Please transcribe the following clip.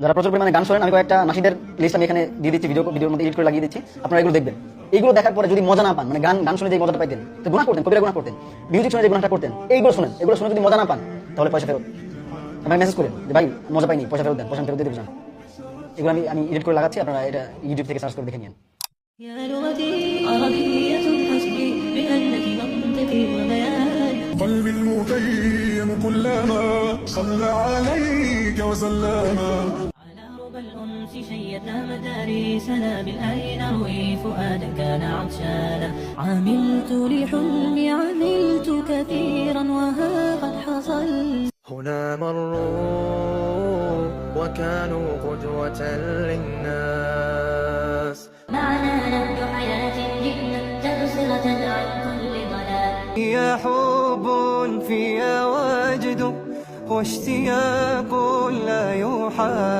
যারা প্রচুর পরিমাণে গান শোনেন, আমি কয়েকটা নাশিদের লিস্ট আমি এখানে দিয়ে দিচ্ছি, ভিডিওর মধ্যে এডিট করে লাগিয়ে দিচ্ছি, আপনারা এগুলো দেখবেন। এইগুলো দেখার পরে যদি মজা না পান, মানে গান গান শুনে যে মজাটা পাইতেন, তো গুনাহ করতেন, কবিরা গুনাহ করতেন, মিউজিক শুনে যে গুনাহটা করতেন, এইগুলো শুনেন, এগুলো শুনে যদি মজা না পান, তাহলে পয়সা ফেরত। আপনারা মেসেজ করেন যে ভাই মজা পাইনি, পয়সা ফেরত দেন, পয়সা ফেরত দিয়ে দেবেন। এগুলো আমি আমি এডিট করে লাগাচ্ছি, আপনারা এটা ইউটিউব থেকে সার্চ করে দেখে নিন। يا لغتي عربية حسبي بأنك منطقي وبيان قلبي المتيم كلما صلى عليك وسلما على ربى الأنس شيدنا مدارسنا بالآي نروي فؤادا كان عطشانا عملت لحلمي عملت كثيرا وها قد حصل هنا مروا وكانوا قدوة للناس معنا نبذ حياة جئنا تبصرة عن كل ضلال يا حب فيها وجد واشتياق لا يحال